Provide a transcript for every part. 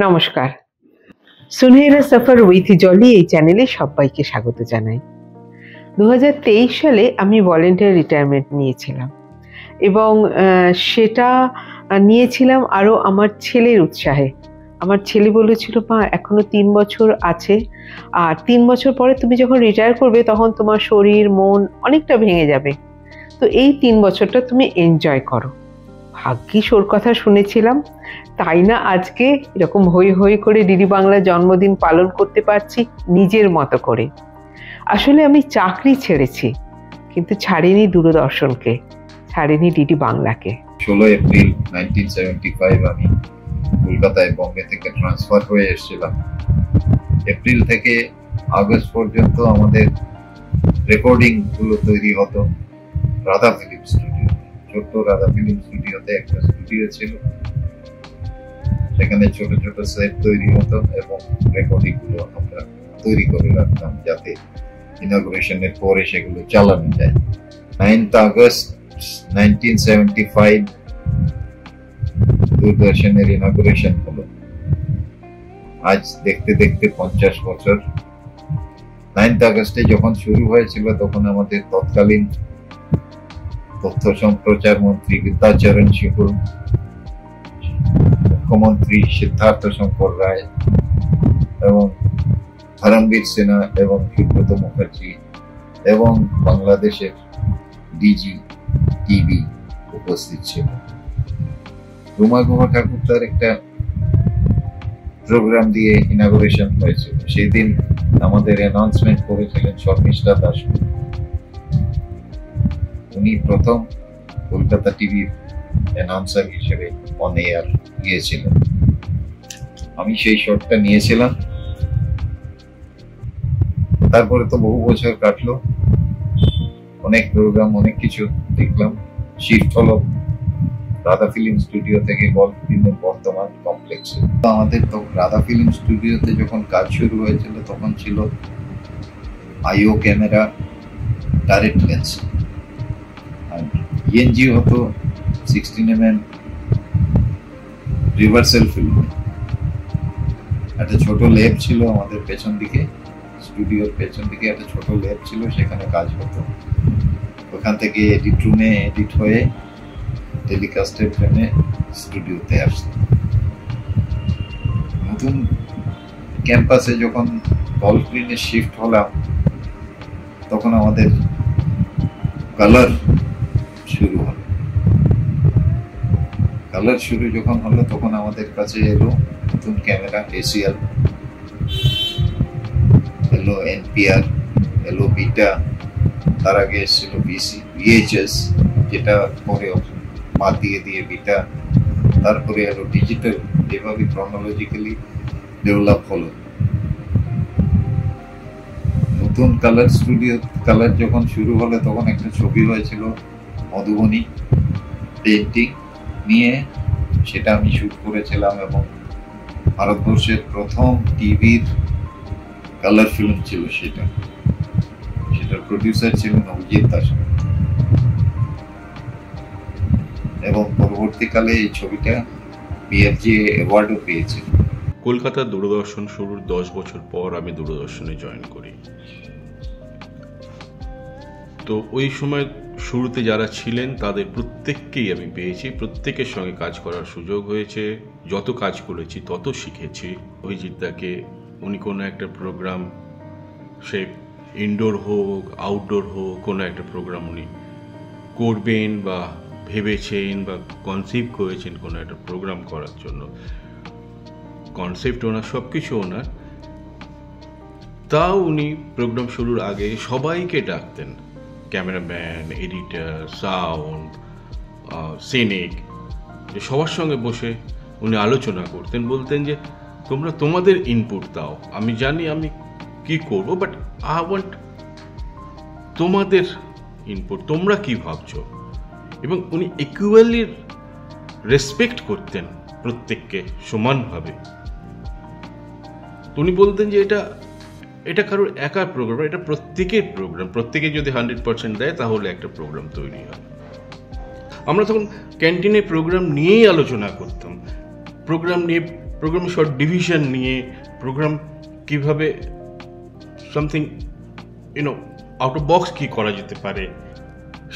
নমস্কার, সুনহেরা সফর উইথ জলি এই চ্যানেলে সবাইকে স্বাগত জানাই। 2023 সালে আমি ভলেন্টিয়ার রিটায়ারমেন্ট নিয়েছিলাম এবং সেটা নিয়েছিলাম আরও আমার ছেলের উৎসাহে। আমার ছেলে বলেছিল, মা এখনো 3 বছর আছে, আর 3 বছর পরে তুমি যখন রিটায়ার করবে তখন তোমার শরীর মন অনেকটা ভেঙে যাবে, তো এই 3 বছরটা তুমি এনজয় করো। ভাগ্যিস ওর কথা শুনেছিলাম, তাই না আজকে এরকম হই হই করে ডিডি বাংলা জন্মদিন পালন করতে পারছি নিজের মতো করে। আসলে আমি চাকরি ছেড়েছি, কিন্তু ছাড়িনি দূরদর্শনকে, ছাড়িনি ডিডি বাংলাকে। 16 এপ্রিল 1975 আমি কলকাতায় বম্বে থেকে ট্রান্সফার হয়ে এসেছিলাম। এপ্রিল থেকে আগস্ট পর্যন্ত আমাদের রেকর্ডিং গুলো তৈরি হতো রাধা ফিল্ম স্টুডিও। ছোট্ট রাধা ফিল্ম স্টুডিওতে একটা স্টুডিও ছিল, সেখানে ছোট ছোট সেট তৈরি হতো এবং রেকর্ডিং গুলো আমরা তৈরি করে রাখতাম যাতে ইনগ্রেশনের পরে সেগুলো চালানো যায়। 9th আগস্ট 1975 দূরদর্শনের ইনগ্রেশন হলো। আজ দেখতে দেখতে 50 বছর। 9th আগস্টে যখন শুরু হয়েছিল তখন আমাদের তৎকালীন তথ্য সম্প্রচার মন্ত্রী বিদ্যাচরণ শুক্ল, মুখ্যমন্ত্রী সিদ্ধার্থ শঙ্কর রায় এবং ধরমবীর সিনহা এবং সুব্রত মুখার্জি এবং বাংলাদেশের ডিজি টিভি উপস্থিত ছিল। রুমা গুহা ঠাকুর তার একটা প্রোগ্রাম দিয়ে ইনাগুরেশন হয়েছিল। সেই দিন আমাদের অ্যানাউন্সমেন্ট করেছিলেন শর্মিষ্ঠা দাস। উনি প্রথম কলকাতা টিভির অ্যানাউন্সার হিসেবে অন এয়ার গিয়েছিলেন। আমি সেই শটটা নিয়েছিলাম। তারপরে তো বহু বছর কাটলো, অনেক প্রোগ্রাম অনেক কিছু দেখলাম। শিফট হলো রাধা ফিল্ম স্টুডিও থেকে গল্ফ ফিল্মের বর্তমান কমপ্লেক্সে। আমাদের তো রাধা ফিল্ম স্টুডিওতে যখন কাজ শুরু হয়েছিল তখন ছিল আইও ক্যামেরা, ডাইরেক্ট লেন্স, আর ইএনজি হতো 16mm রিভার্সাল ফিল্ম। একটা ছোট ল্যাব ছিল আমাদের পেছন দিকে, স্টুডিওর পেছন দিকে একটা ছোট ল্যাব ছিল, সেখানে কাজ হতো। ওখান থেকে এডিট রুমে এডিট হয়ে টেলিকাস্টের জন্য স্টুডিওতে আসতো। নতুন ক্যাম্পাসে যখন গল্ফ গ্রিনে শিফট হলাম তখন আমাদের কালার শুরু হলো। কালার শুরু যখন হলো তখন আমাদের কাছে এলো নতুন ক্যামেরা এসিএল, এলো এনপিআর, এলো বিটা, তার আগে এসেছিল ভিএইচএস, যেটা পরে বাদ দিয়ে বিটা, তারপরে এলো ডিজিটাল। এভাবে ক্রনোলজিক্যালি ডেভেলপ হলো। নতুন কালার স্টুডিও কালার যখন শুরু হলো তখন একটা ছবি হয়েছিল মধুবনী পেন্টিং নিয়ে, সেটা আমি শুট করেছিলাম এবং ভারতবর্ষের প্রথম টিভির কালার ফিল্ম ছিল সেটার প্রডিউসার ছিলেন অভিজিৎ দাস এবং পরবর্তীকালে এই ছবিটা বিএফজি অ্যাওয়ার্ডও পেয়েছে। কলকাতা দূরদর্শন শুরুর 10 বছর পর আমি দূরদর্শনে জয়েন করি। তো ওই সময় শুরুতে যারা ছিলেন তাদের প্রত্যেককেই আমি পেয়েছি, প্রত্যেকের সঙ্গে কাজ করার সুযোগ হয়েছে। যত কাজ করেছি তত শিখেছি। অভিজিৎ দাকে উনি কোনো একটা প্রোগ্রাম, সে ইনডোর হোক আউটডোর হোক, কোনো একটা প্রোগ্রাম উনি করবেন বা ভেবেছেন বা কনসিভ করেছেন কোনো একটা প্রোগ্রাম করার জন্য, কনসেপ্ট ওনার, সব কিছু ওনার। তাও উনি প্রোগ্রাম শুরুর আগে সবাইকে ডাকতেন, ক্যামেরাম্যান, এডিটর, সাউন্ড, সিনিক, সবার সঙ্গে বসে উনি আলোচনা করতেন। বলতেন যে তোমরা তোমাদের ইনপুট দাও, আমি জানি আমি কি করব, বাট আই ওয়ান্ট তোমাদের ইনপুট, তোমরা কি ভাবছো। এবং উনি ইকুয়ালি রেসপেক্ট করতেন প্রত্যেককে সমানভাবে। উনি বলতেন যে এটা কারোর একার প্রোগ্রাম, এটা প্রত্যেকের প্রোগ্রাম, প্রত্যেকে যদি 100% দেয় তাহলে একটা প্রোগ্রাম তৈরি হয়। আমরা তখন ক্যান্টিনে প্রোগ্রাম নিয়েই আলোচনা করতাম, প্রোগ্রাম নিয়ে প্রোগ্রাম শর্ট ডিভিশন নিয়ে প্রোগ্রাম কিভাবে সামথিং আউট অফ বক্স কি করা যেতে পারে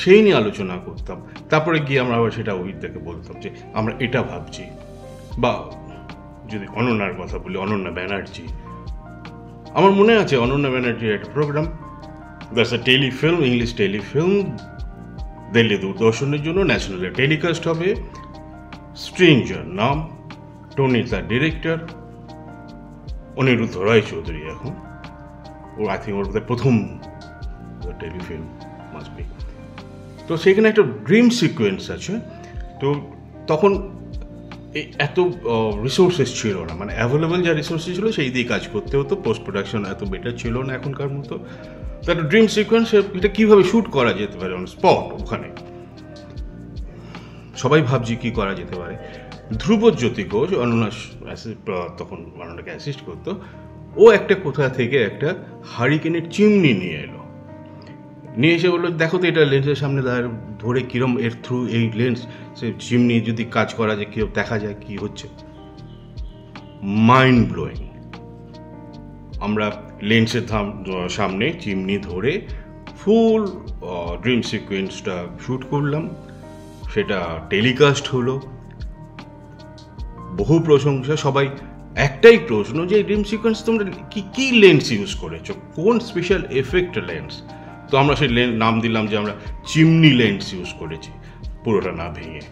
সেই নিয়ে আলোচনা করতাম। তারপরে গিয়ে আমরা আবার সেটা অভিজ্ঞতাকে বলতাম যে আমরা এটা ভাবছি। বা যদি অনন্যার কথা বলি, অনন্যা ব্যানার্জি, আমার মনে আছে অনন্যা ব্যানার্জির একটা programme, that's a telefilm, English telefilm, Delhi দূরদর্শনের জন্য ন্যাশনালে টেলিকাস্ট হবে। স্ট্রেঞ্জার নাম, টনি তার ডিরেক্টর, অনিরুদ্ধ রায় চৌধুরী এখন, ও আই থিঙ্ক ওর প্রথম টেলিফিল্ম মাস্ট বি। তো সেখানে একটা ড্রিম সিকোয়েন্স আছে। তো তখন এত রিসোর্সেস ছিল না, মানে অ্যাভেলেবল যা রিসোর্সেস ছিল সেই দিয়ে কাজ করতে হতো। পোস্ট প্রোডাকশন এত বেটার ছিল না এখনকার মতো। তো একটা ড্রিম সিকোয়েন্স, এটা কীভাবে শ্যুট করা যেতে পারে অন স্পট, ওখানে সবাই ভাবছি কী করা যেতে পারে। ধ্রুবজ্যোতি ঘোষ, অনন্যা তখন অনন্যাকে অ্যাসিস্ট করতো, ও একটা কোথা থেকে একটা হারিকেনের চিমনি নিয়ে এলো, নিয়ে এসে বললো দেখো তো এটা লেন্সের সামনে ধরে কিরম এর থ্রু এই লেন্স সে চিমনি যদি কাজ করা যায় কিরম দেখা যায় কি হচ্ছে। Mind blowing. আমরা লেন্সের সামনে চিমনি ধরে ফুল ড্রিম সিকোয়েন্সটা শ্যুট করলাম, সেটা টেলিকাস্ট হলো, বহু প্রশংসা। সবাই একটাই প্রশ্ন যে ড্রিম সিকোয়েন্স তোমরা কি লেন্স ইউজ করেছো, কোন স্পেশাল এফেক্ট লেন্স? তো আমরা সেই নাম দিলাম যে আমরা চিমনি লেন্স ইউজ করেছি, পুরোটা না ভেঙে।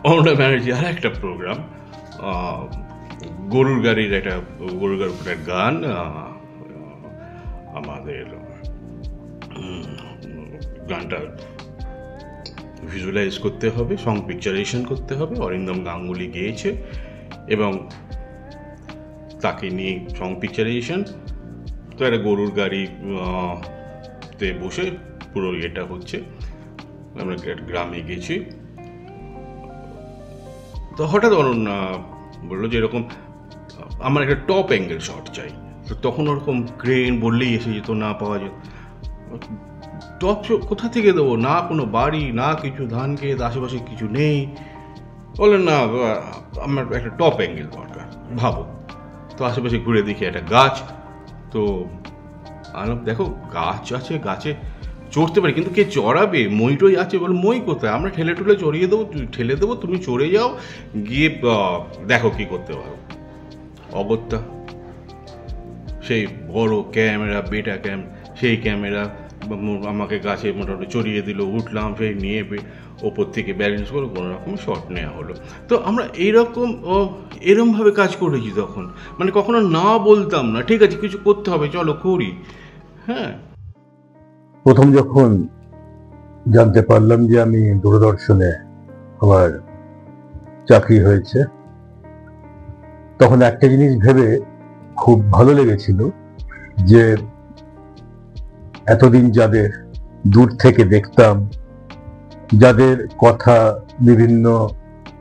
অরুণা ব্যানার্জি আর একটা প্রোগ্রাম, গরুর গাড়ির একটা গান, আমাদের গানটা ভিজুয়ালাইজ করতে হবে, সং পিকচারেশন করতে হবে। অরিন্দম গাঙ্গুলি গেয়েছে এবং তাকে নিয়ে সং পিকচারেশন। তো একটা গরুর গাড়িতে বসে পুরো এটা হচ্ছে। আমরা গ্রামে গেছি, তো হঠাৎ অরণ্যা বললো যে এরকম আমার একটা টপ অ্যাঙ্গেল শট চাই। তো তখন ওরকম ক্রেন বললেই এসে যেত, না পাওয়া যেত। টপ কোথা থেকে দেবো, না কোনো বাড়ি, না কিছু ধান খেত, আশেপাশে কিছু নেই। বললেন না আমার একটা টপ অ্যাঙ্গেল দরকার, ভাবো। তো আশেপাশে ঘুরে দেখি একটা গাছ। তো দেখো গাছ আছে, গাছে চড়তে পারি, কিন্তু কে চড়াবে? মইটই আছে। বলে মই কোথায়? আমরা ঠেলে ঠেলে দেবো, তুমি চড়ে যাও, গিয়ে দেখো কি করতে পারো। অগত্যা সেই বড় ক্যামেরা, বেটা সেই ক্যামেরা আমাকে গাছে মোটামুটি চড়িয়ে দিল, উঠলাম, সেই নিয়ে ওপর থেকে ব্যালেন্স করে কোনো রকম শট নেওয়া হলো। তো আমরা এরমভাবে কাজ করেছি তখন, মানে কখনো না বলতাম না, ঠিক আছে কিছু করতে হবে চলো করি। হ্যাঁ, প্রথম যখন জানতে পারলাম যে আমি দূরদর্শনে আমার চাকরি হয়েছে, তখন একটা জিনিস ভেবে খুব ভালো লেগেছিল যে এতদিন যাদের দূর থেকে দেখতাম, যাদের কথা বিভিন্ন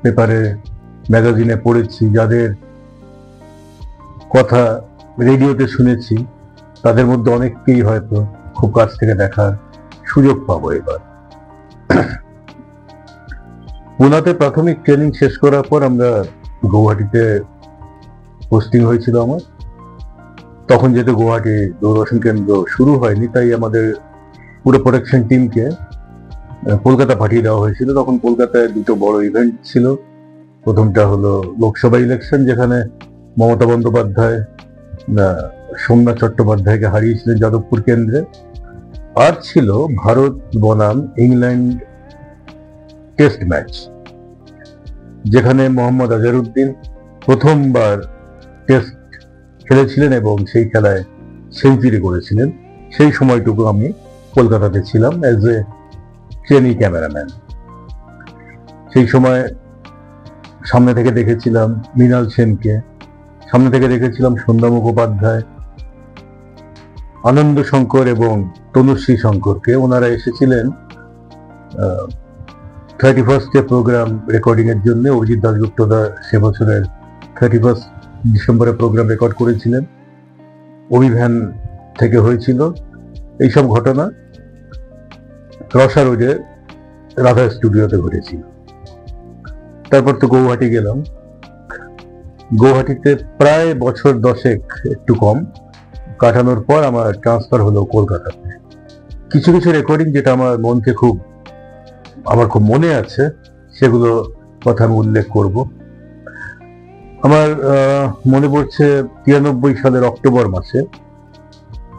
পেপারে ম্যাগাজিনে পড়েছি, যাদের কথা রেডিওতে শুনেছি, তাদের মধ্যে অনেককেই হয়তো খুব কাছ থেকে দেখার সুযোগ পাবো এবার। পুনাতে প্রাথমিক ট্রেনিং শেষ করার পর আমরা গৌহাটিতে পোস্টিং হয়েছিল আমার। তখন যেহেতু গৌহাটি দূরদর্শন কেন্দ্র শুরু হয়নি, তাই আমাদের পুরো প্রোডাকশন টিমকে কলকাতা পাঠিয়ে দেওয়া হয়েছিল। তখন কলকাতায় দুটো বড় ইভেন্ট ছিল। প্রথমটা হলো লোকসভা ইলেকশন, যেখানে মমতা বন্দ্যোপাধ্যায় সোমনাথ চট্টোপাধ্যায়কে হারিয়েছিলেন যাদবপুর কেন্দ্রে। আর ছিল ভারত বনাম ইংল্যান্ড টেস্ট ম্যাচ, যেখানে মোহাম্মদ আজহারউদ্দিন প্রথমবার টেস্ট খেলেছিলেন এবং সেই খেলায় সেঞ্চুরি করেছিলেন। সেই সময়টুকু আমি কলকাতাতে ছিলাম অ্যাজ এ ট্রেনি ক্যামেরাম্যান। সেই সময় সামনে থেকে দেখেছিলাম মৃণাল সেনকে, সামনে থেকে দেখেছিলাম সন্ধ্যা মুখোপাধ্যায়, আনন্দ শঙ্কর এবং তনুশ্রী শঙ্করকে। ওনারা এসেছিলেন 31st প্রোগ্রাম রেকর্ডিং এর জন্য। অভিজিৎ দাশগুপ্তদা সে বছরের 31 ডিসেম্বরে প্রোগ্রাম রেকর্ড করেছিলেন, অভিভ্যান থেকে হয়েছিল। এইসব ঘটনা রসা রোডে রাধা স্টুডিওতে ঘটেছিল। তারপর তো গৌহাটি গেলাম। গৌহাটিতে প্রায় বছর 10 একটু কম কাটানোর পর আমার ট্রান্সফার হলো কলকাতাতে। কিছু কিছু রেকর্ডিং যেটা আমার খুব মনে আছে, সেগুলো কথা আমি উল্লেখ করব। আমার মনে পড়ছে 93 সালের অক্টোবর মাসে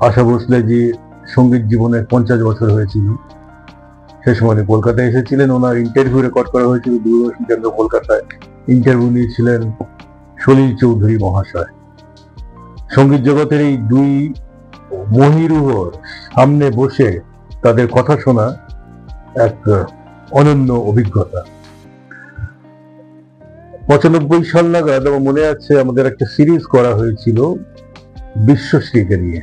আশা ভোসলেজি সঙ্গীত জীবনের 50 বছর হয়েছিল। সে সময় কলকাতায় এসেছিলেন, ওনার ইন্টারভিউ রেকর্ড করা হয়েছিল দূরদর্শন কেন্দ্র কলকাতায়। ইন্টারভিউ নিয়েছিলেন সলিল চৌধুরী মহাশয়। সঙ্গীত জগতের এই দুই মহিরুহর সামনে বসে তাদের কথা শোনা এক অনন্য অভিজ্ঞতা। 95 সাল নাগাদ আমার মনে আছে আমাদের একটা সিরিজ করা হয়েছিল বিশ্বশ্রীকে নিয়ে।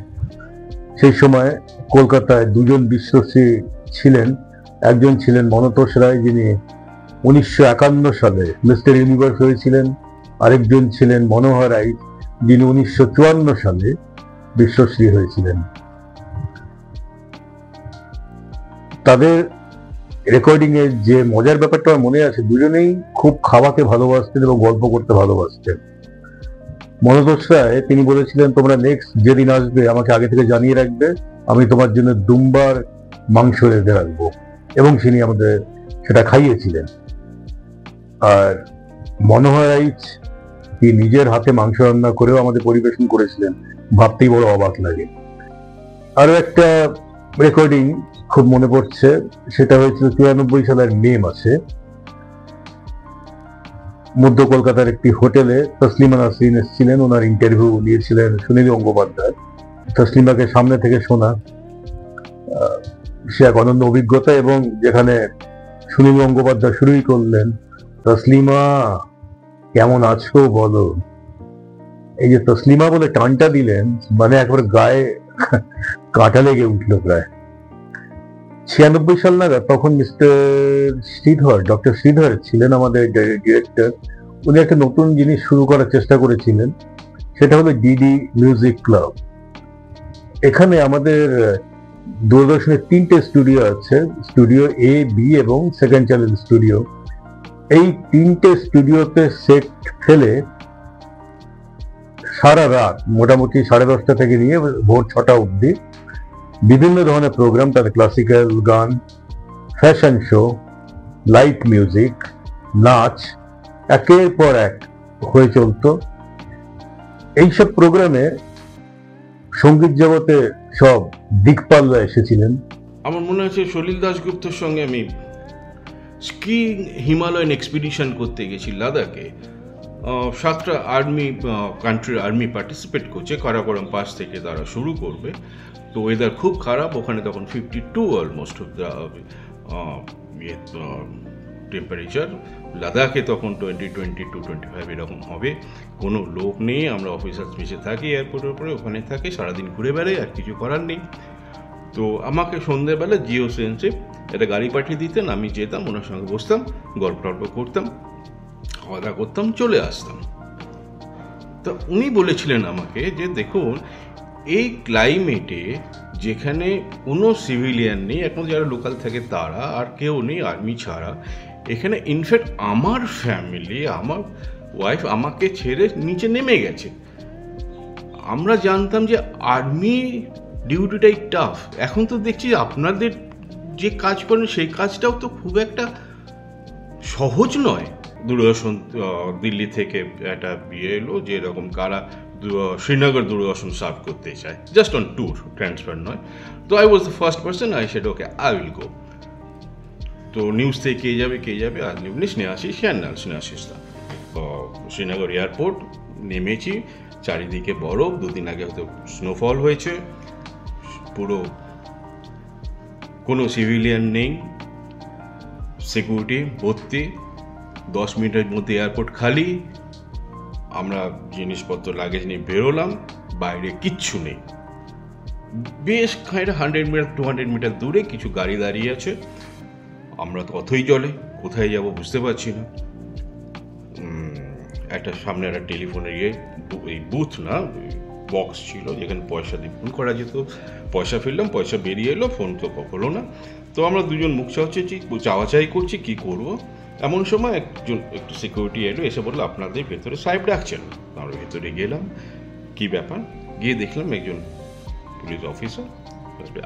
সেই সময় কলকাতায় দুজন বিশ্বশ্রী ছিলেন। একজন ছিলেন মনতোষ রায়, যিনি 1951 সালে মিস্টার ইউনিভার্স হয়েছিলেন। আরেকজন ছিলেন মনোহর রায়, যিনি 1954 সালে বিশ্বশ্রী হয়েছিলেন। তাদের রেকর্ডিং এর যে মজার ব্যাপারটা আমার মনে আছে, দুজনেই খুব খাওয়াতে ভালোবাসতেন এবং গল্প করতে ভালোবাসতেন। মনোতোষ রায় তিনি বলেছিলেন, তোমরা নেক্সট যেদিন আসবে আমাকে আগে থেকে জানিয়ে রাখবে, আমি তোমার জন্য দুম্বার মাংস রেঁধে রাখবো, এবং তিনি আমাদের সেটা খাইয়েছিলেন। আর মনোহর রায় তিনি নিজের হাতে মাংস রান্না করেও আমাদের পরিবেশন করেছিলেন, ভাবতেই বড় অবাক লাগে। আরো একটা রেকর্ডিং খুব মনে পড়ছে, সেটা হয়েছিল 93 সালের মে মাসে। মধ্য কলকাতার একটি হোটেলে তসলিমা নাসরিন এসেছিলেন, ওনার ইন্টারভিউ নিয়েছিলেন সুনীল গঙ্গোপাধ্যায়। তসলিমাকে সামনে থেকে শোনা সে এক অনন্য অভিজ্ঞতা, এবং যেখানে সুনীল গঙ্গোপাধ্যায় শুরুই করলেন, তসলিমা কেমন আছো বলো। এই যে তসলিমা বলে টানটা দিলেন, মানে একবার গায়ে কাঁটা লেগে উঠল প্রায়। 96 সাল নাগাদ তখন ডক্টর শ্রীধর ছিলেন আমাদের ডিরেক্টর। উনি একটা নতুন জিনিস শুরু করার চেষ্টা করেছিলেন, সেটা হলো ডিডি মিউজিক ক্লাব। এখানে আমাদের দূরদর্শনের 3টে স্টুডিও আছে, স্টুডিও এ, বি এবং সেকেন্ড চ্যানেল স্টুডিও। এই 3টে স্টুডিওতে সেট ফেলে সারা রাত মোটামুটি 10:30 থেকে নিয়ে ভোর 6টা অবধি বিভিন্ন ধরনের প্রোগ্রাম, তাদের ক্লাসিক্যাল গান, ফ্যাশন শো, লাইট মিউজিক, নাচ একের পর এক হয়ে চলত। এইসব প্রোগ্রামে সঙ্গীত জগতে সব দিকপাল্লা এসেছিলেন। আমার মনে আছে সলিল দাশগুপ্তর সঙ্গে আমি স্কিং হিমালয়ান এক্সপিডিশন করতে গেছি লাদাখে। 7টা কান্ট্রির আর্মি পার্টিসিপেট করছে, কারাকোরাম পাস থেকে তারা শুরু করবে। তো ওয়েদার খুব খারাপ ওখানে, তখন 52 অলমোস্ট টেম্পারেচার। লাদাখে তখন 22-25 এরকম হবে। কোনো লোক নেই, আমরা অফিসার্স বেঁচে থাকি এয়ারপোর্টের উপরে, ওখানে থাকি সারাদিন ঘুরে বেড়াই, আর কিছু করার নেই। তো আমাকে সন্ধ্যেবেলা জিও সেন্সে একটা গাড়ি পাঠিয়ে দিতেন, আমি যেতাম, ওনার সঙ্গে বসতাম, গল্প টল্প করতাম, খাওয়া দাওয়া করতাম, চলে আসতাম। তো উনি বলেছিলেন আমাকে যে দেখুন, এই ক্লাইমেটে যেখানে কোনো সিভিলিয়ান নেই, এখন যারা লোকাল থাকে তারা, আর কেউ নেই আর্মি ছাড়া, এখানে ইনফ্যাক্ট আমার ফ্যামিলি, আমার ওয়াইফ আমাকে ছেড়ে নিচে নেমে গেছে। আমরা জানতাম যে আর্মি ডিউটিটাই টাফ। এখন তো দেখছি আপনাদের যে কাজ করেন সেই কাজটাও তো খুব একটা সহজ নয়। দূরদর্শন দিল্লি থেকে একটা বিয়ে এলো, যে এরকম কারা শ্রীনগর দূরদর্শন সার্ভ করতে চায়, জাস্ট অন ট্যুর, ট্রান্সফার নয়। তো I was the first person, I said okay I will go. তো নিউজ থেকে কে যাবে আর স্নেহাশিস দা। শ্রীনগর এয়ারপোর্ট নেমেছি, চারিদিকে বরফ, 2 দিন আগে হয়তো স্নোফল হয়েছে, পুরো কোনো সিভিলিয়ান নেই, সিকিউরিটি ভর্তি। 10 মিনিটের মধ্যে এয়ারপোর্ট খালি। আমরা জিনিসপত্র লাগেজ নিয়ে বেরোলাম, বাইরে কিচ্ছু নেই। বেশ খানিকটা 100 মিটার 200 মিটার দূরে কিছু গাড়ি দাঁড়িয়ে আছে। আমরা তো অথই জলে, কোথায় যাব বুঝতে পারছি না। একটা সামনে একটা টেলিফোনের এই বুথ না, বক্স ছিল যেখানে পয়সা দিয়ে ফোন করা যেত। পয়সা ফেললাম, পয়সা বেরিয়ে এলো, ফোন তো হলো না। তো আমরা দুজন মুখ চাওয়াচাই করছি কি করব। এমন সময় একটু সিকিউরিটি এলো, এসে বললো আপনাদের ভেতরে সাহেব ডাকছেন। আমরা ভেতরে গেলাম, কি ব্যাপার, গিয়ে দেখলাম একজন পুলিশ অফিসার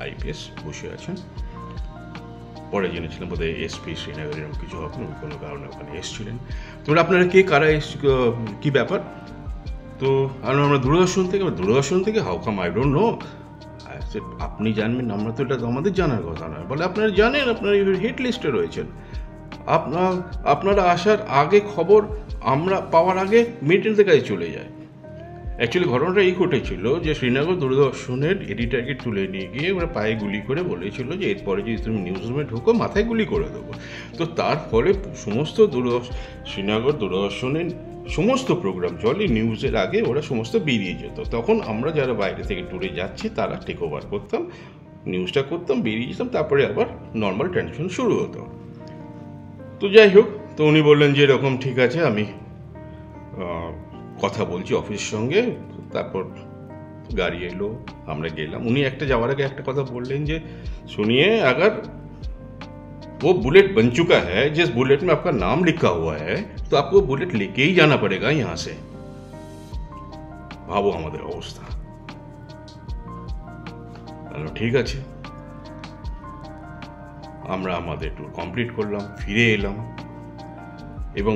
IPS বসে আছেন। পরে জেনেছিলাম বোধহয় এসপি শ্রীনগর এরকম কিছু হবে, কোনো কারণে ওখানে এসেছিলেন। তোমরা আপনারা কে, কারা, কি ব্যাপার? তো আমরা দূরদর্শন থেকে। How come I don't know. আপনি জানবেন, আমরা তো এটা আমাদের জানার কথা নয়। বলে আপনারা জানেন, আপনারা হিট লিস্টে রয়েছেন, আপনারা আসার আগে খবর আমরা পাওয়ার আগে মিডিয়ার কাছে চলে যায়। অ্যাকচুয়ালি ঘটনাটা এই ঘটেছিল যে শ্রীনগর দূরদর্শনের এডিটারকে তুলে নিয়ে গিয়ে ওরা পায়ে গুলি করে বলেছিল যে এরপরে যদি তুমি নিউজ রুমে ঢোকো মাথায় গুলি করে দেবো। তো তার ফলে সমস্ত শ্রীনগর দূরদর্শনের সমস্ত প্রোগ্রাম চলে, নিউজের আগে ওরা সমস্ত বেরিয়ে যেত। তখন আমরা যারা বাইরে থেকে ট্যুরে যাচ্ছি তারা টেক ওভার করতাম, নিউজটা করতাম, বেরিয়ে যেতাম, তারপরে আবার নর্মাল ট্রানজিশন শুরু হতো। তো যাই হোক, তো উনি বললেন যে এরকম ঠিক আছে, আমি কথা বলছি অফিসের সঙ্গে। তারপর গাড়ি এলো, আমরা গেলাম। উনি যাওয়ার আগে একটা কথা বললেন যে सुनिए, अगर वो बुलेट बन चुका है, जिस बुलेट में आपका नाम लिखा हुआ है, तो आपको बुलेट लेके ही जाना पड़ेगा यहाँ से। ভাবো আমাদের অবস্থা। ঠিক আছে, আমরা আমাদের ট্যুর কমপ্লিট করলাম, ফিরে এলাম এবং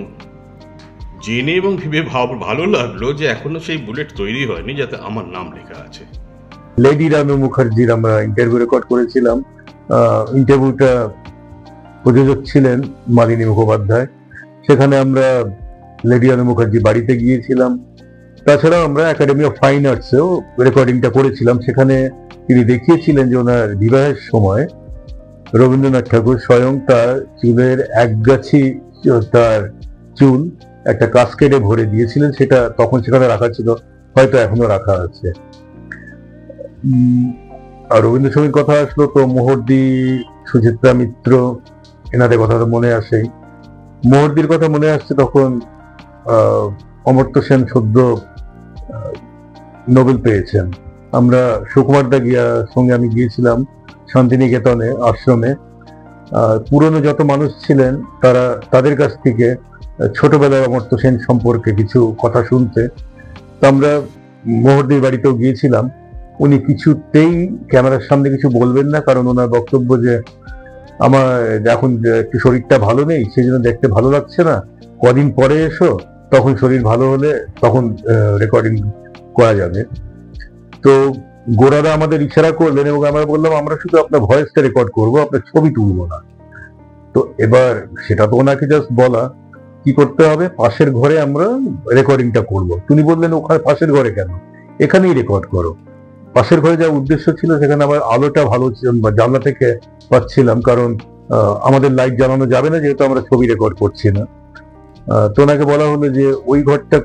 জেনে এবং ভেবে ভালো লাগলো যে এখনো সেই বুলেট তৈরি হয়নি যাতে আমার নাম লেখা আছে। লেডি রানু মুখার্জির আমরা ইন্টারভিউ রেকর্ড করেছিলাম। ইন্টারভিউটা প্রযোজক ছিলেন মালিনী মুখোপাধ্যায়। সেখানে আমরা লেডি রানু মুখার্জি বাড়িতে গিয়েছিলাম। তাছাড়াও আমরা একাডেমি অফ ফাইন আর্টসেও রেকর্ডিংটা করেছিলাম। সেখানে তিনি দেখিয়েছিলেন যে ওনার বিবাহের সময় রবীন্দ্রনাথ ঠাকুর স্বয়ং তার চুলের একগাছি তার চুল একটা কাস্কেটে ভরে দিয়েছিলেন। সেটা তখন সেখানে রাখা ছিল, হয়তো এখনো রাখা আছে। আর রবীন্দ্রসঙ্গীর কথা আসলো তো মোহর্দি, সুচিত্রা মিত্র, এনাদের কথা তো মনে আসেই। মোহর্দির কথা মনে আসছে তখন অমর্ত্য সেন সদ্য নোবেল পেয়েছেন। আমরা সুকুমার দা সঙ্গে আমি গিয়েছিলাম শান্তিনিকেতনে আশ্রমে। পুরনো যত মানুষ ছিলেন তাদের কাছ থেকে ছোটবেলায় অমর্ত্য সেন সম্পর্কে কিছু কথা শুনতে। তো আমরা মোহর্দির বাড়িতেও গিয়েছিলাম। উনি কিছুতেই ক্যামেরার সামনে কিছু বলবেন না, কারণ ওনার বক্তব্য যে আমার এখন একটু শরীরটা ভালো নেই, সেই জন্য দেখতে ভালো লাগছে না, কদিন পরে এসো, তখন শরীর ভালো হলে তখন রেকর্ডিং করা যাবে। তো গোরাদা আমাদের ইশারা করলেন এবং আমরা বললাম আমরা শুধু আপনার ভয়েসটা রেকর্ড করবো, আপনার ছবি তুলবো না। তো এবার সেটা তো ওনাকে জাস্ট বলা, কি করতে হবে, পাশের ঘরে আমরা রেকর্ডিংটা করব। তিনি বললেন ওখানে পাশের ঘরে কেন, এখানেই রেকর্ড করো। পাশের ঘরে যাওয়ার উদ্দেশ্য ছিল সেখানে আমার আলোটা ভালো ছিল, জানলা থেকে পাচ্ছিলাম, কারণ আমাদের লাইট জ্বালানো যাবে না যেহেতু আমরা ছবি রেকর্ড করছি না। তো ওনাকে বলা হলো যে ওই ঘরটা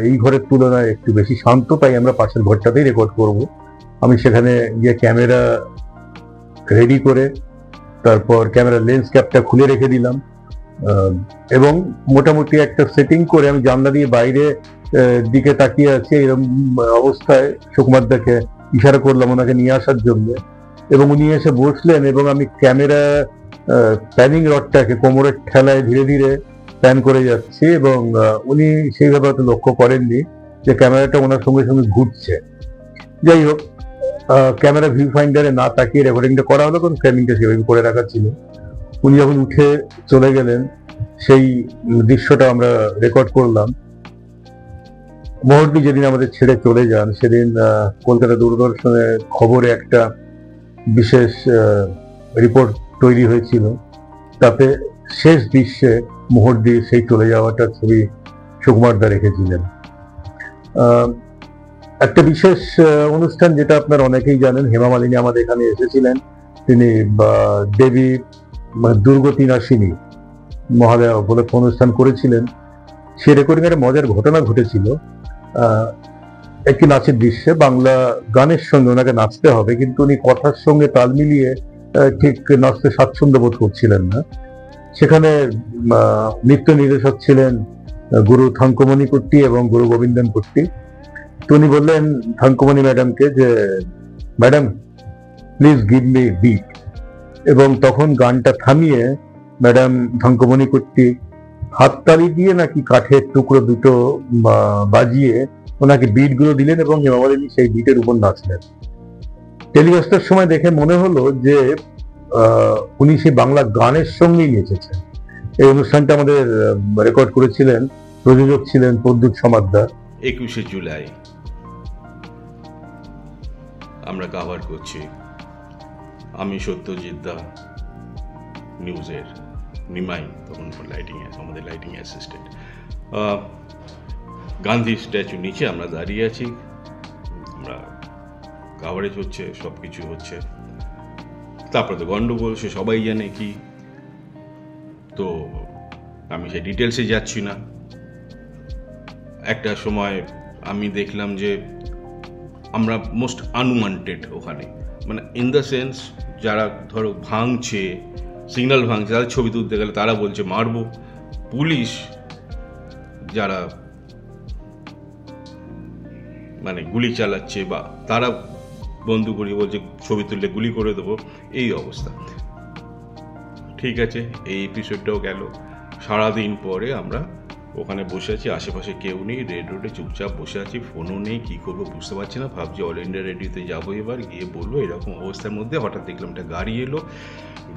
এই ঘরের তুলনায় একটু বেশি শান্ত, তাই আমরা পাশের ঘরটাতেই রেকর্ড করব। আমি সেখানে গিয়ে ক্যামেরা রেডি করে তারপর ক্যামেরার লেন্স ক্যাপটা খুলে রেখে দিলাম এবং মোটামুটি একটা সেটিং করে আমি জানলা দিয়ে বাইরে দিকে তাকিয়ে আছি। এরকম অবস্থায় সুকুমার দাকে ইশারা করলাম ওনাকে নিয়ে আসার জন্য এবং উনি এসে বসলেন এবং আমি ক্যামেরা প্যানিং রডটাকে কোমরের ঠেলায় ধীরে ধীরে প্যান করে যাচ্ছি এবং উনি সেইভাবে হয়তো লক্ষ্য করেননি যে ক্যামেরাটা ওনার সঙ্গে সঙ্গে ঘুরছে। যাই হোক, ক্যামেরা ভিউ ফাইন্ডারে না তাকিয়ে রেকর্ডিংটা করা হলো, কারণ ফ্রেমিংটা সেভাবে করে রাখা ছিল। উনি যখন উঠে চলে গেলেন সেই দৃশ্যটা আমরা রেকর্ড করলাম। মোহর্দি যেদিন আমাদের ছেড়ে চলে যান সেদিন কলকাতা দূরদর্শনের খবরে একটা বিশেষ রিপোর্ট তৈরি হয়েছিল, তাতে শেষ দৃশ্যে মোহর্দি সেই চলে যাওয়াটা ছবি সুকুমার দা রেখেছিলেন। একটা বিশেষ অনুষ্ঠান যেটা আপনার অনেকেই জানেন, হেমা মালিনী আমাদের এখানে এসেছিলেন। তিনি দেবী দুর্গতি নাসিনী মহালয়া উপলক্ষে অনুষ্ঠান করেছিলেন। সে রেকর্ডিং এর মজার ঘটনা ঘটেছিল। একটি নাচের দৃশ্যে বাংলা গানের সঙ্গে ওনাকে নাচতে হবে, কিন্তু উনি কথার সঙ্গে তাল মিলিয়ে ঠিক নাচতে স্বাচ্ছন্দ্য বোধ করছিলেন না। সেখানে নৃত্য নির্দেশক ছিলেন গুরু থাঙ্কমণি কুট্টি এবং গুরু গোবিন্দন কুট্টি। তো উনি বললেন থাঙ্কমণি ম্যাডামকে যে madam please give me beat, এবং তখন গানটা থামিয়ে ম্যাডাম থাঙ্কমণি কুট্টি হাততালি দিয়ে নাকি কাঠের টুকরো দুটো বাজিয়ে ওনাকে বিটগুলো দিলেন এবং হেমা মালিনী সেই বিটের উপর নাচলেন। টেলিকাস্টের সময় দেখে মনে হলো যে উনি সেই বাংলা গানের সঙ্গেই নেচেছেন। এই অনুষ্ঠানটা আমাদের রেকর্ড করেছিলেন, প্রযোজক ছিলেন প্রদ্যুৎ সমাদ্দার। 21শে জুলাই আমরা কভার করছি, আমি সত্যজিৎ দা, নিউজের নিমাই, তখন আমাদের লাইটিং অ্যাসিস্ট্যান্ট। গান্ধী স্ট্যাচুর নিচে আমরা দাঁড়িয়ে আছি, আমরা কাভারেজ হচ্ছে, সব কিছু হচ্ছে। তারপরে তো গন্ডগোল, সে সবাই জানে কি, তো আমি সেই ডিটেলসে যাচ্ছি না। একটা সময় আমি দেখলাম যে আমরা মোস্ট আনওয়ান্টেড ওখানে, মানে ইন দ্য সেন্স যারা ধরো ভাঙছে, সিগন্যাল ভাঙছে, তাদের ছবি তুলতে গেলে তারা বলছে মারবো। পুলিশ যারা মানে গুলি চালাচ্ছে বা তারা বন্দুক করিয়ে বলছে ছবি তুললে গুলি করে দেবো, এই অবস্থা। ঠিক আছে, এই এপিসোডটাও গেল। সারাদিন পরে আমরা ওখানে বসে আছি, আশেপাশে কেউ নেই, রেড রোডে চুপচাপ বসে আছি, ফোনও নেই, কী করবো বুঝতে পারছি না। ভাবছি অল ইন্ডিয়া রেডিওতে যাবো, এবার গিয়ে বলবো। এরকম অবস্থার মধ্যে হঠাৎ দেখলাম একটা গাড়ি এলো,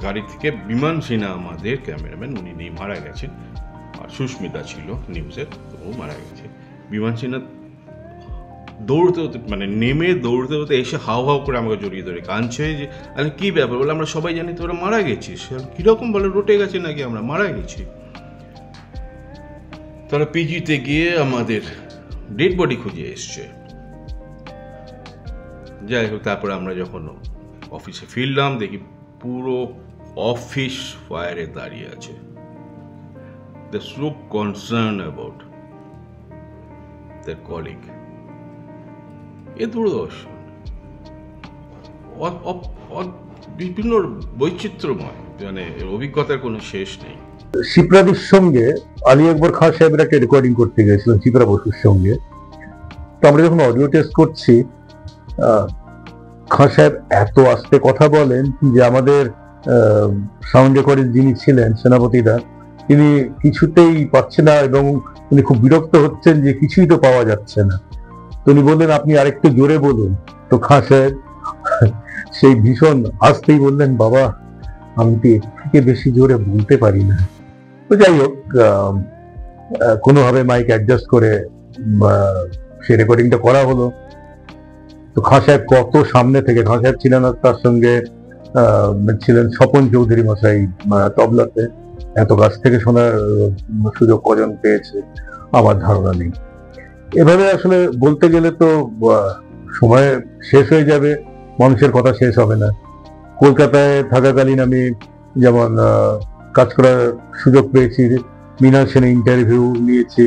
গাড়ি থেকে বিমান সিনহা আমাদের ক্যামেরাম্যান, উনি নেই, মারা গেছেন, আর সুস্মিতা ছিল নিউজের, ও মারা গেছে। বিমান সিনহা দৌড়তে হতে মানে নেমে দৌড়তে হতে এসে হাও হাও করে আমাকে জড়িয়ে ধরে কাঁদছে যে আরে কী ব্যাপার, বলে আমরা সবাই জানি তোরা মারা গেছিস। কীরকম বলে, রোটে গেছে নাকি আমরা মারা গেছি। তারা পিজিতে গিয়ে আমাদের ডেড বডি খুঁজে এসছে। যাই হোক, তারপরে আমরা যখন অফিসে ফিরলাম দেখি পুরো অফিস ফায়ারে দাঁড়িয়ে আছে। They are so concern about their colleague. এ দূরদর্শন বিভিন্ন বৈচিত্র্যময়, মানে অভিজ্ঞতার কোনো শেষ নেই। শিপ্রাদির সঙ্গে আলী আকবর খান সাহেবের একটা রেকর্ডিং করতে গেছিলাম, শিপ্রা বসুর সঙ্গে। তো আমরা যখন অডিও টেস্ট করছি, খান সাহেব এত আস্তে কথা বলেন যে আমাদের সাউন্ড রেকর্ডের যিনি ছিলেন সেনাপতিদা, তিনি কিছুতেই পাচ্ছেন না এবং উনি খুব বিরক্ত হচ্ছেন যে কিছুই তো পাওয়া যাচ্ছে না। তো উনি বললেন আপনি আরেকটু জোরে বলুন। তো খান সাহেব সেই ভীষণ আস্তেই বললেন, বাবা আমি তো এর থেকে বেশি জোরে বলতে পারি না। তো যাই হোক, কোনোভাবে মাইক অ্যাডজাস্ট করে সেই রেকর্ডিংটা করা হলো। তো খান সাহেব কত সামনে থেকে, খান সাহেব ছিলেন আর তার সঙ্গে ছিলেন স্বপন চৌধুরী মশাই তবলাতে। এত কাছ থেকে শোনার সুযোগ কজন পেয়েছে আমার ধারণা নেই। এভাবে আসলে বলতে গেলে তো সময় শেষ হয়ে যাবে, মানুষের কথা শেষ হবে না। কলকাতায় থাকাকালীন আমি যেমন কাজ করার সুযোগ পেয়েছি, মৃণাল সেনের ইন্টারভিউ নিয়েছি,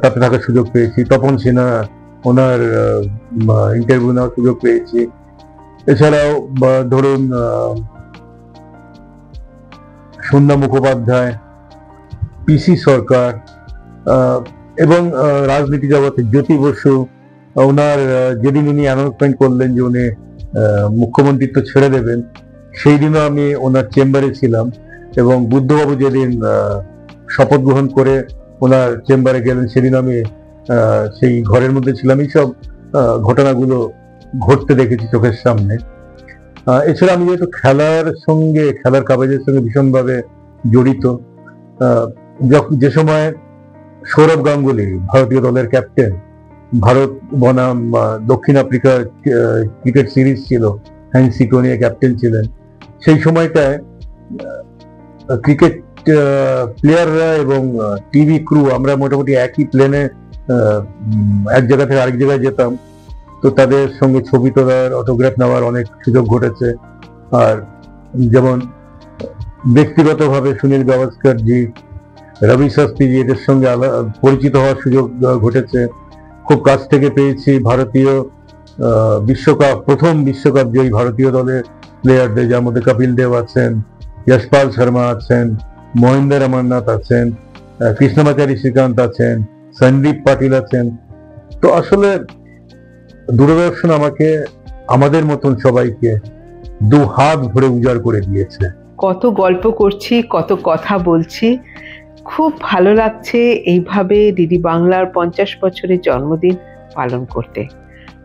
তাতে থাকার সুযোগ পেয়েছি, তপন সিনহা ওনার ইন্টারভিউ নেওয়ার সুযোগ পেয়েছি। এছাড়াও ধরুন সন্ধ্যা মুখোপাধ্যায়, পিসি সরকার এবং রাজনীতি জগতে জ্যোতি বসু, ওনার যেদিন উনি অ্যানাউন্সমেন্ট করলেন যে উনি মুখ্যমন্ত্রিত্ব ছেড়ে দেবেন, সেই দিনও আমি ওনার চেম্বারে ছিলাম। এবং বুদ্ধবাবু যেদিন শপথ গ্রহণ করে ওনার চেম্বারে গেলেন, সেদিন আমি সেই ঘরের মধ্যে ছিলাম। এইসব ঘটনাগুলো ঘটতে দেখেছি চোখের সামনে। এছাড়া আমি যেহেতু খেলার কাগজের সঙ্গে ভীষণভাবে জড়িত, যে সময় সৌরভ গাঙ্গুলি ভারতীয় দলের ক্যাপ্টেন, ভারত বনাম দক্ষিণ আফ্রিকার ক্রিকেট সিরিজ ছিল, হ্যান্সি টোনিয়া ক্যাপ্টেন ছিলেন, সেই সময়টায় ক্রিকেট প্লেয়াররা এবং টিভি ক্রু আমরা মোটামুটি একই প্লেনে এক জায়গা থেকে আরেক জায়গায় যেতাম। তো তাদের সঙ্গে ছবি তোলার, অটোগ্রাফ নেওয়ার অনেক সুযোগ ঘটেছে। আর যেমন ব্যক্তিগতভাবে সুনীল গাভাস্কর জি, রবি শাস্ত্রী জি, এদের সঙ্গে পরিচিত হওয়ার সুযোগ ঘটেছে। খুব কাছ থেকে পেয়েছি ভারতীয় প্রথম বিশ্বকাপ জয়ী ভারতীয় দলের প্লেয়ারদের, যার মধ্যে কপিল দেব আছেন, যশপাল শর্মা আছেন, মহেন্দ্র অমরনাথ আছেন, কৃষ্ণমাচারী শ্রীকান্ত আছেন, সন্দীপ পাটিল আছেন। তো আসলে দূরদর্শন আমাকে, আমাদের মতন সবাইকে দু হাত ভরে উজাড় করে দিয়েছে। কত গল্প করছি, কত কথা বলছি, খুব ভালো লাগছে এইভাবে ডিডি বাংলার 50 বছরের জন্মদিন পালন করতে।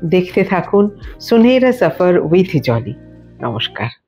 দেখতে থাকুন সুনহেরা সফর উইথ জলি। নমস্কার।